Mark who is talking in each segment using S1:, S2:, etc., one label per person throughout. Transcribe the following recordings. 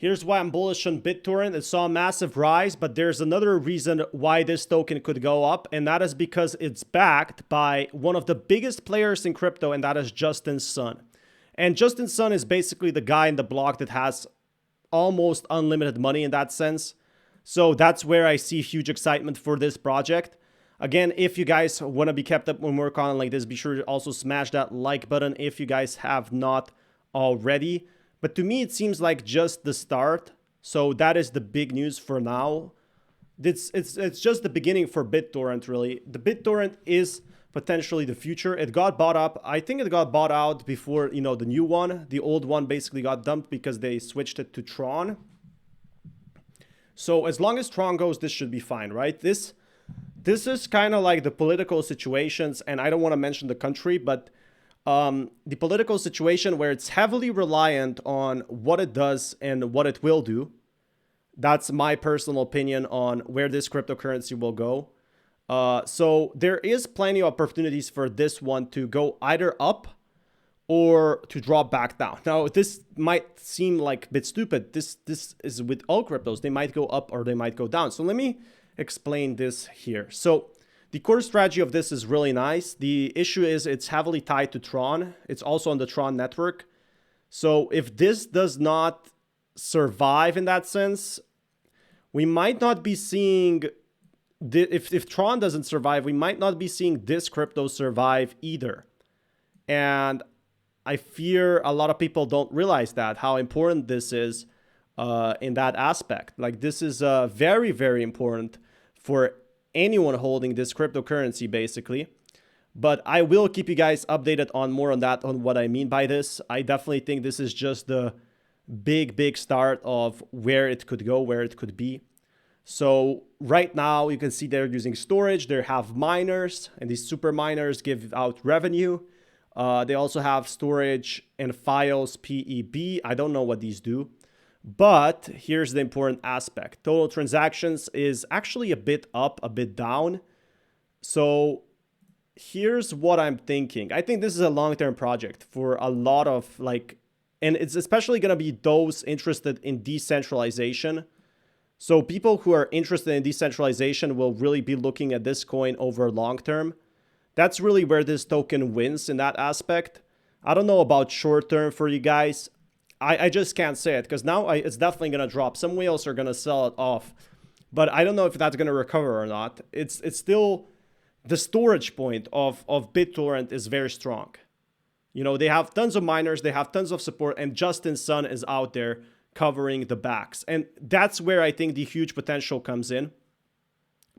S1: Here's why I'm bullish on Bittorrent. It saw a massive rise, but there's another reason why this token could go up, and that is because it's backed by one of the biggest players in crypto, and that is Justin Sun. And Justin Sun is basically the guy in the block that has almost unlimited money in that sense. So that's where I see huge excitement for this project. Again, if you guys want to be kept up on more content like this, be sure to also smash that like button if you guys have not already. But to me, it seems like just the start. So that is the big news for now. It's just the beginning for Bittorrent, really. The Bittorrent is potentially the future. It got bought up. I think it got bought out before, you know, the new one. The old one basically got dumped because they switched it to Tron. So as long as Tron goes, this should be fine, right? This is kind of like the political situations, and I don't want to mention the country, but the political situation where it's heavily reliant on what it does and what it will do. That's my personal opinion on where this cryptocurrency will go. So there is plenty of opportunities for this one to go either up or to drop back down. Now, this might seem like a bit stupid. This is with all cryptos. They might go up or they might go down. So let me explain this here. So the core strategy of this is really nice. The issue is it's heavily tied to Tron. It's also on the Tron network. So if this does not survive in that sense, we might not be seeing, if Tron doesn't survive, we might not be seeing this crypto survive either. And I fear a lot of people don't realize that, how important this is in that aspect. Like, this is very, very important for anyone holding this cryptocurrency, basically. But I will keep you guys updated on more on that, on what I mean by this. I definitely think this is just the big start of where it could go, where it could be. So right now you can see they're using storage. They have miners, and these super miners give out revenue. They also have storage and files PEB. I don't know what these do. But here's the important aspect. Total transactions is actually a bit up, a bit down. So here's what I'm thinking. I think this is a long-term project for a lot of and it's especially going to be those interested in decentralization. So people who are interested in decentralization will really be looking at this coin over long term. That's really where this token wins in that aspect. I don't know about short term for you guys. I just can't say it because now it's definitely going to drop. Some whales are going to sell it off, but I don't know if that's going to recover or not. It's still the storage point of Bittorrent is very strong. You know, they have tons of miners, they have tons of support, and Justin Sun is out there covering the backs. And that's where I think the huge potential comes in.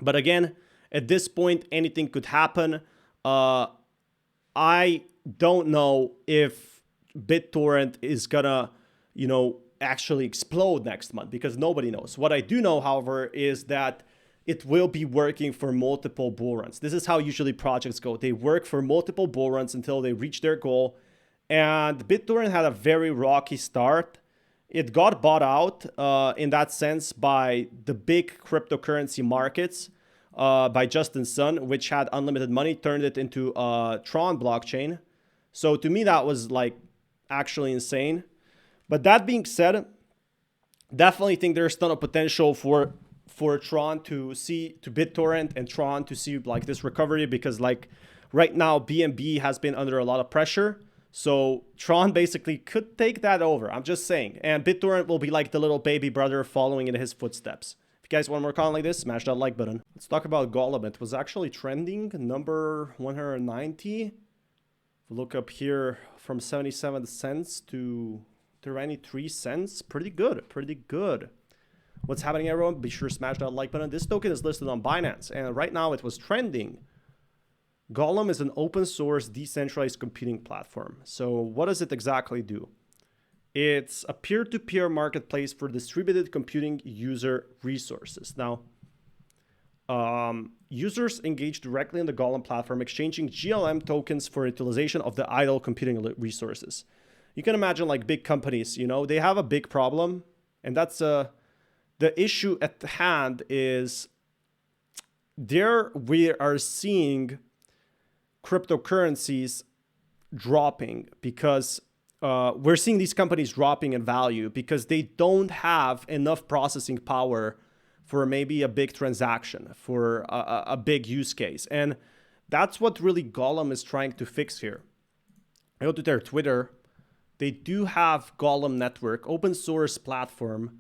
S1: But again, at this point, anything could happen. I don't know if Bittorrent is gonna, actually explode next month because nobody knows. What I do know, however, is that it will be working for multiple bull runs. This is how usually projects go. They work for multiple bull runs until they reach their goal. And Bittorrent had a very rocky start. It got bought out in that sense by the big cryptocurrency markets, by Justin Sun, which had unlimited money, turned it into a Tron blockchain. So to me, that was actually insane. But that being said, definitely think there's a ton of potential for Tron to Bittorrent and Tron to see this recovery, because right now BNB has been under a lot of pressure. So Tron basically could take that over. I'm just saying. And Bittorrent will be like the little baby brother following in his footsteps. If you guys want more content like this, smash that like button. Let's talk about Golem. It was actually trending number 190. Look up here, from 77 cents to 23 cents. Pretty good. What's happening, everyone? Be sure to smash that like button. This token is listed on Binance, and right now it was trending. Golem is an open source decentralized computing platform. So what does it exactly do? It's a peer-to-peer marketplace for distributed computing user resources. Now, users engage directly in the Golem platform, exchanging GLM tokens for utilization of the idle computing resources. You can imagine big companies, they have a big problem, and that's the issue at hand is there we are seeing cryptocurrencies dropping because we're seeing these companies dropping in value because they don't have enough processing power for maybe a big transaction, for a big use case. And that's what really Golem is trying to fix here. I go to their Twitter. They do have Golem Network, open source platform.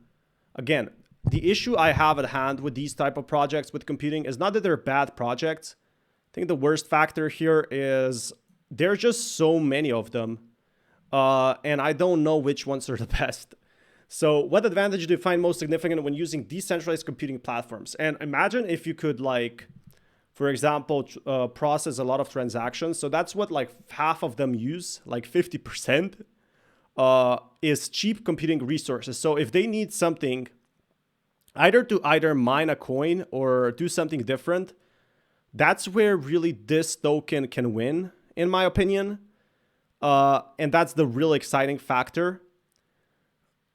S1: Again, the issue I have at hand with these type of projects with computing is not that they're bad projects. I think the worst factor here is there are just so many of them. And I don't know which ones are the best. So what advantage do you find most significant when using decentralized computing platforms? And imagine if you could, like, for example, process a lot of transactions. So that's what like half of them use, like 50%, is cheap computing resources. So if they need something, either mine a coin or do something different, that's where really this token can win, in my opinion. And that's the real exciting factor.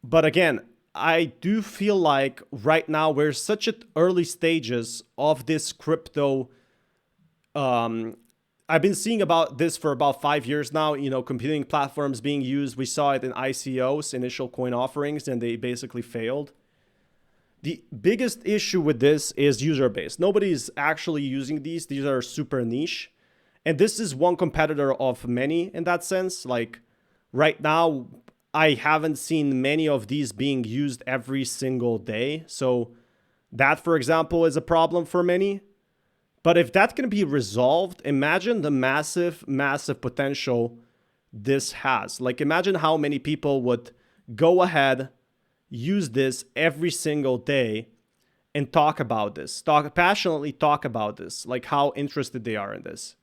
S1: But again, I do feel like right now we're such at early stages of this crypto. I've been seeing about this for about 5 years now, computing platforms being used. We saw it in ICOs, initial coin offerings, and they basically failed. The biggest issue with this is user base. Nobody's actually using these. These are super niche. And this is one competitor of many in that sense. Like right now, I haven't seen many of these being used every single day. So that, for example, is a problem for many. But if that can be resolved, imagine the massive, massive potential this has. Like imagine how many people would go ahead, use this every single day and talk about this, passionately talk about this, like how interested they are in this.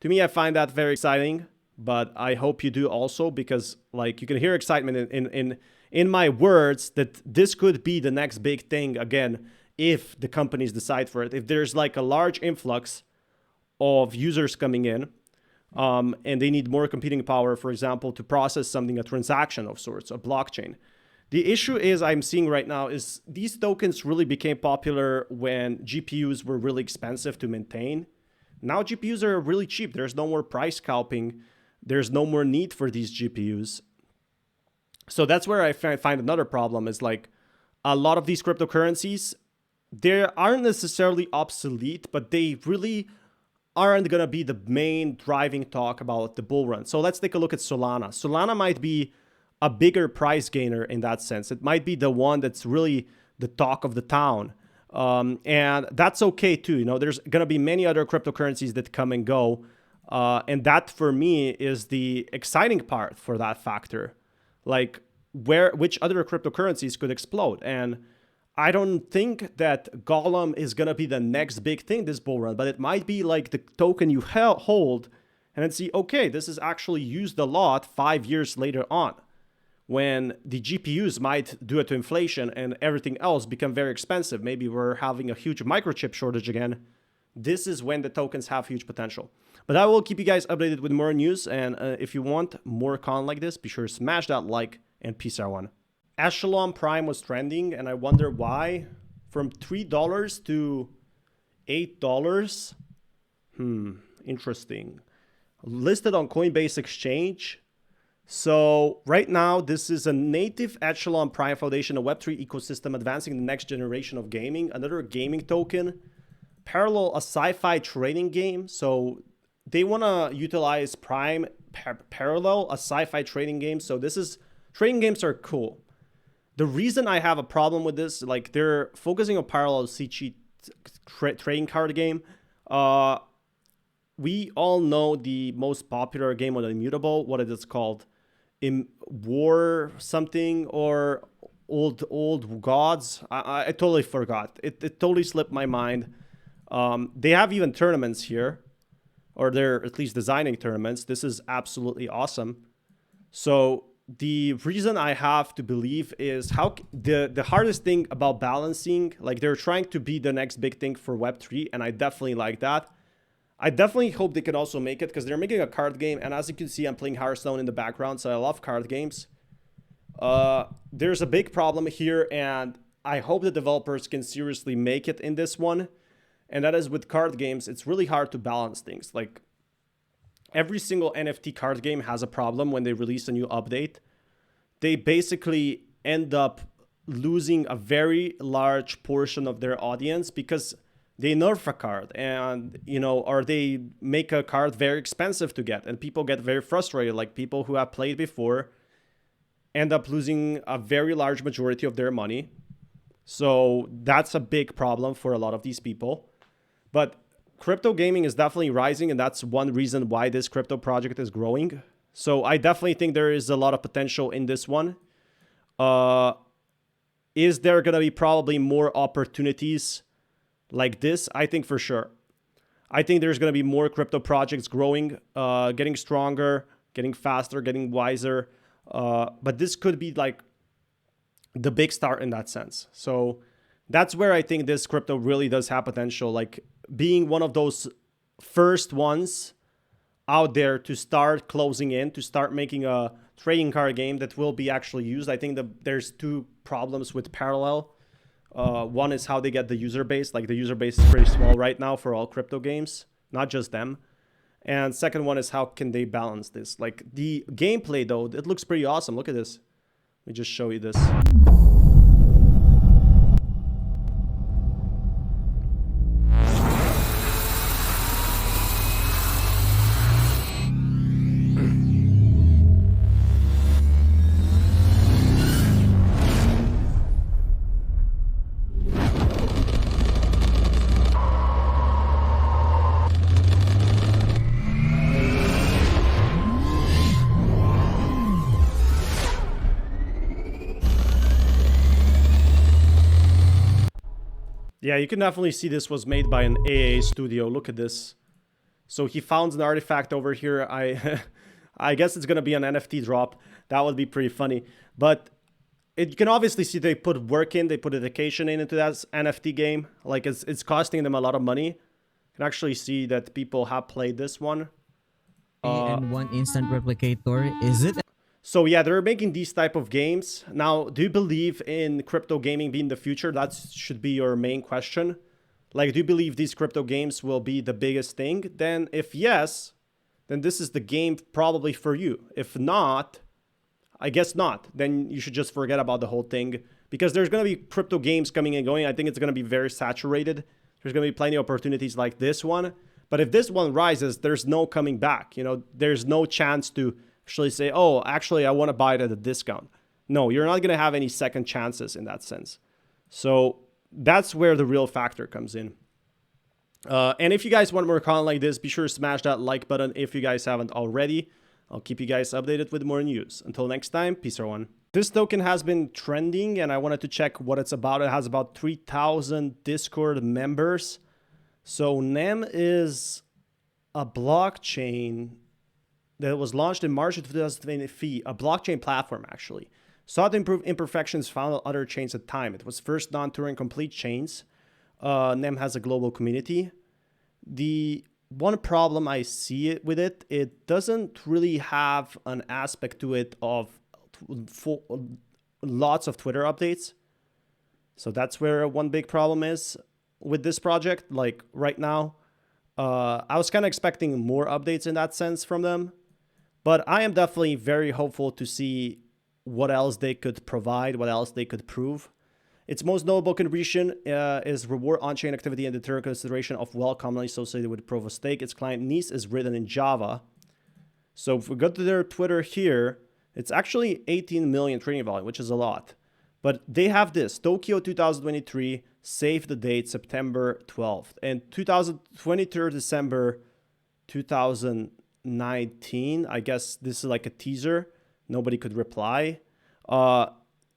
S1: To me, I find that very exciting, but I hope you do also, because like you can hear excitement in my words that this could be the next big thing again, if the companies decide for it. If there's like a large influx of users coming in, and they need more computing power, for example, to process something, a transaction of sorts, a blockchain. The issue is I'm seeing right now is these tokens really became popular when GPUs were really expensive to maintain. Now GPUs are really cheap. There's no more price scalping. There's no more need for these GPUs. So that's where I find another problem is like a lot of these cryptocurrencies, they aren't necessarily obsolete, but they really aren't going to be the main driving talk about the bull run. So let's take a look at Solana. Solana might be a bigger price gainer in that sense. It might be the one that's really the talk of the town. And that's okay too. There's going to be many other cryptocurrencies that come and go. And that for me is the exciting part for that factor. Like which other cryptocurrencies could explode. And I don't think that Golem is going to be the next big thing this bull run, but it might be like the token you hold and then see, okay, this is actually used a lot 5 years later on, when the GPUs might, due to inflation and everything else, become very expensive. Maybe we're having a huge microchip shortage again. This is when the tokens have huge potential. But I will keep you guys updated with more news. And if you want more content like this, be sure to smash that like and peace everyone. Echelon Prime was trending, and I wonder why. From $3 to $8. Interesting. Listed on Coinbase Exchange. So right now, this is a native Echelon Prime Foundation, a Web3 ecosystem advancing the next generation of gaming. Another gaming token. Parallel, a sci-fi trading game. So they want to utilize Prime Parallel, a sci-fi trading game. So this is, trading games are cool. The reason I have a problem with this, like they're focusing on Parallel CG trading card game. We all know the most popular game on Immutable, what it is called. War something or old gods. I totally forgot. It totally slipped my mind. They have even tournaments here, or they're at least designing tournaments. This is absolutely awesome. So the reason I have to believe is how the hardest thing about balancing, like they're trying to be the next big thing for Web3, and I definitely like that. I definitely hope they can also make it, because they're making a card game, and as you can see, I'm playing Hearthstone in the background, so I love card games. There's a big problem here, and I hope the developers can seriously make it in this one, and that is with card games, it's really hard to balance things. Like, every single NFT card game has a problem when they release a new update. They basically end up losing a very large portion of their audience because they nerf a card, and or they make a card very expensive to get, and people get very frustrated. Like, people who have played before end up losing a very large majority of their money. So that's a big problem for a lot of these people. But crypto gaming is definitely rising, and that's one reason why this crypto project is growing. So I definitely think there is a lot of potential in this one. Is there going to be probably more opportunities like this? I think for sure. I think there's going to be more crypto projects growing, getting stronger, getting faster, getting wiser. But this could be like the big start in that sense. So that's where I think this crypto really does have potential, like being one of those first ones out there to start closing in, to start making a trading card game that will be actually used. I think that there's two problems with Parallel. One is how they get the user base. Like, the user base is pretty small right now for all crypto games, not just them. And second one is how can they balance this? Like, the gameplay, though, it looks pretty awesome. Look at this. Let me just show you this. Yeah, you can definitely see this was made by an AA studio. Look at this. So he found an artifact over here. I guess it's going to be an NFT drop. That would be pretty funny. But you can obviously see they put work in. They put dedication into that NFT game. Like, it's costing them a lot of money. You can actually see that people have played this one.
S2: And one instant replicator. Is it?
S1: So yeah, they're making these type of games. Now, do you believe in crypto gaming being the future? That should be your main question. Like, do you believe these crypto games will be the biggest thing? Then if yes, then this is the game probably for you. If not, I guess not. Then you should just forget about the whole thing, because there's going to be crypto games coming and going. I think it's going to be very saturated. There's going to be plenty of opportunities like this one. But if this one rises, there's no coming back. There's no chance to actually say, oh, actually, I want to buy it at a discount. No, you're not going to have any second chances in that sense. So that's where the real factor comes in. And if you guys want more content like this, be sure to smash that like button if you guys haven't already. I'll keep you guys updated with more news. Until next time, peace everyone. This token has been trending, and I wanted to check what it's about. It has about 3,000 Discord members. So NEM is a blockchain that was launched in March of 2023, a blockchain platform actually. Sought to improve imperfections found on other chains at the time. It was first non-Turing complete chains. NEM has a global community. The one problem I see with it, it doesn't really have an aspect to it of lots of Twitter updates. So that's where one big problem is with this project. Like right now, I was kind of expecting more updates in that sense from them. But I am definitely very hopeful to see what else they could provide, what else they could prove. Its most notable contribution is reward on-chain activity and deter consideration of wealth commonly associated with proof of stake. Its client NIS is written in Java. So if we go to their Twitter here, it's actually 18 million trading volume, which is a lot. But they have this, Tokyo 2023, save the date September 12th. And 2023 December 2019, I guess this is like a teaser. Nobody could reply.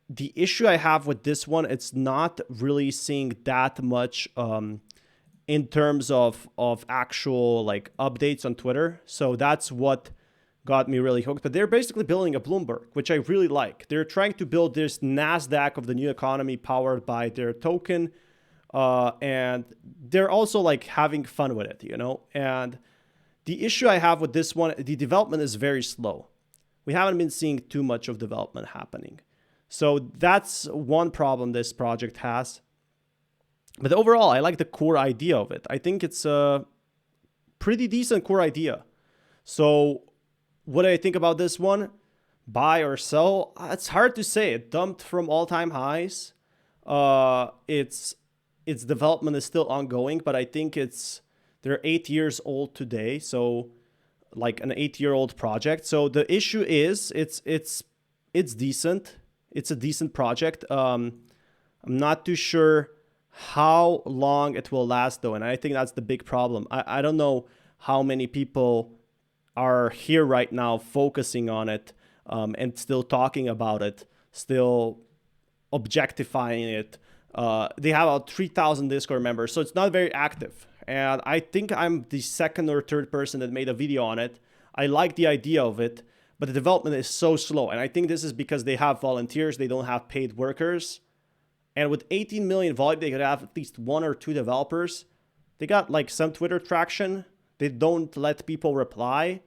S1: The issue I have with this one, it's not really seeing that much in terms of actual like updates on Twitter. So that's what got me really hooked. But they're basically building a Bloomberg, which I really like. They're trying to build this NASDAQ of the new economy powered by their token. And they're also like having fun with it, you know? And the issue I have with this one, the development is very slow. We haven't been seeing too much of development happening. So that's one problem this project has. But overall, I like the core idea of it. I think it's a pretty decent core idea. So what do I think about this one? Buy or sell? It's hard to say. It dumped from all-time highs. Its development is still ongoing, but I think they're 8 years old today, so like an 8-year-old project. So the issue is it's decent. It's a decent project. I'm not too sure how long it will last though, and I think that's the big problem. I don't know how many people are here right now focusing on it, and still talking about it, still objectifying it. They have about 3,000 Discord members, so it's not very active. And I think I'm the second or third person that made a video on it. I like the idea of it, but the development is so slow. And I think this is because they have volunteers, they don't have paid workers. And with 18 million volume, they could have at least 1 or 2 developers. They got like some Twitter traction. They don't let people reply.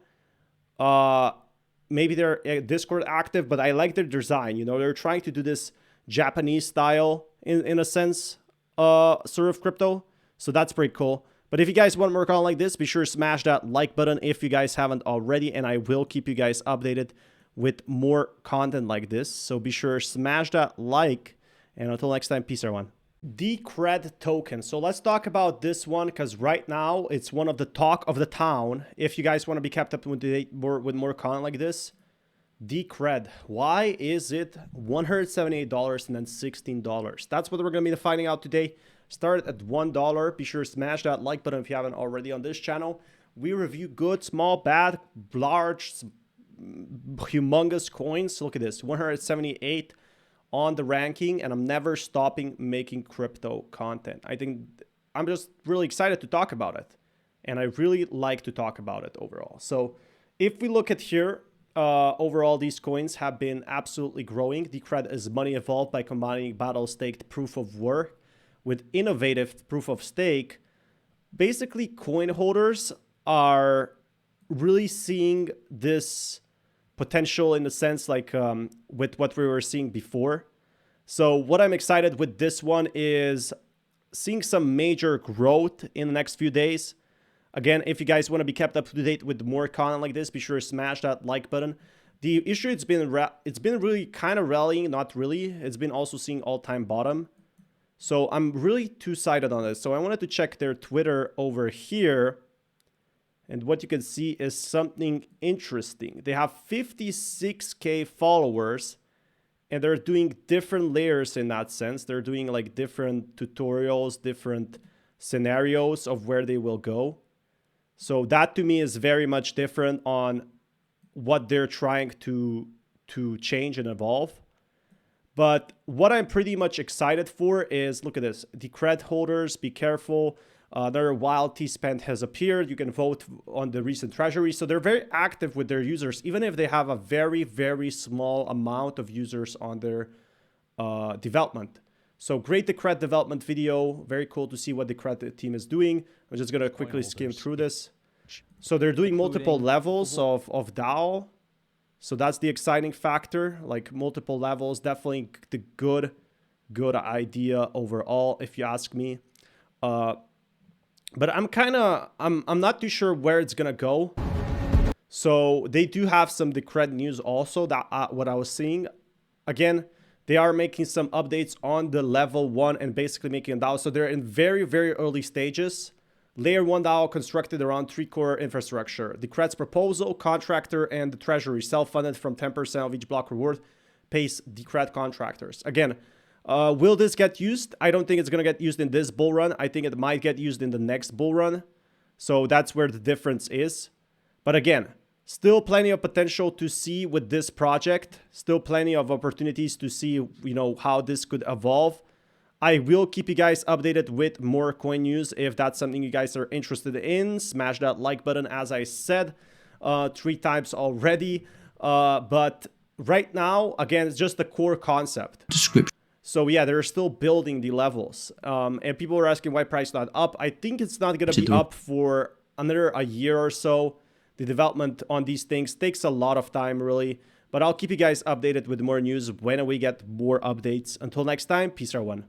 S1: Maybe they're Discord active, but I like their design. You know, they're trying to do this Japanese style in a sense, sort of crypto. So that's pretty cool. But if you guys want more content like this, be sure to smash that like button if you guys haven't already. And I will keep you guys updated with more content like this. So be sure to smash that like. And until next time, peace everyone. Decred token. So let's talk about this one because right now it's one of the talk of the town. If you guys want to be kept up with more content like this, Decred. Why is it $178 and then $16? That's what we're going to be finding out today. Start at $1. Be sure to smash that like button if you haven't already on this channel. We review good, small, bad, large, humongous coins. Look at this, 178 on the ranking, and I'm never stopping making crypto content. I'm just really excited to talk about it, and I really like to talk about it overall. So if we look at here, overall these coins have been absolutely growing. Decred is money evolved by combining battle staked proof of work with innovative proof of stake. Basically, coin holders are really seeing this potential in the sense like with what we were seeing before. So what I'm excited with this one is seeing some major growth in the next few days. Again, if you guys want to be kept up to date with more content like this, be sure to smash that like button. The issue, it's been really kind of rallying, not really. It's been also seeing all-time bottom. So I'm really two-sided on this. So I wanted to check their Twitter over here. And what you can see is something interesting. They have 56K followers, and they're doing different layers in that sense. They're doing like different tutorials, different scenarios of where they will go. So that to me is very much different on what they're trying to change and evolve. But what I'm pretty much excited for is, look at this, Decred holders, be careful. Their wild T-Spend has appeared. You can vote on the recent treasury. So they're very active with their users, even if they have a very, very small amount of users on their development. So great Decred development video. Very cool to see what the Decred team is doing. I'm just going to quickly skim through this. So they're doing multiple levels of DAO. So that's the exciting factor, like multiple levels. Definitely the good idea overall, if you ask me. But I'm not too sure where it's gonna go. So they do have some Decred news also, that what I was seeing. Again, they are making some updates on the level 1 and basically making a DAO. So they're in very, very early stages. Layer 1 DAO constructed around 3 core infrastructure. Decred's proposal, contractor, and the treasury self-funded from 10% of each block reward pays Decred contractors. Again, will this get used? I don't think it's going to get used in this bull run. I think it might get used in the next bull run. So that's where the difference is. But again, still plenty of potential to see with this project. Still plenty of opportunities to see, you know, how this could evolve. I will keep you guys updated with more coin news if that's something you guys are interested in. Smash that like button, as I said 3 times already. But right now, again, it's just the core concept.
S3: Description.
S1: So yeah, they're still building the levels. And people are asking why price not up. I think it's not going to be up for another a year or so. The development on these things takes a lot of time, really. But I'll keep you guys updated with more news when we get more updates. Until next time, peace everyone.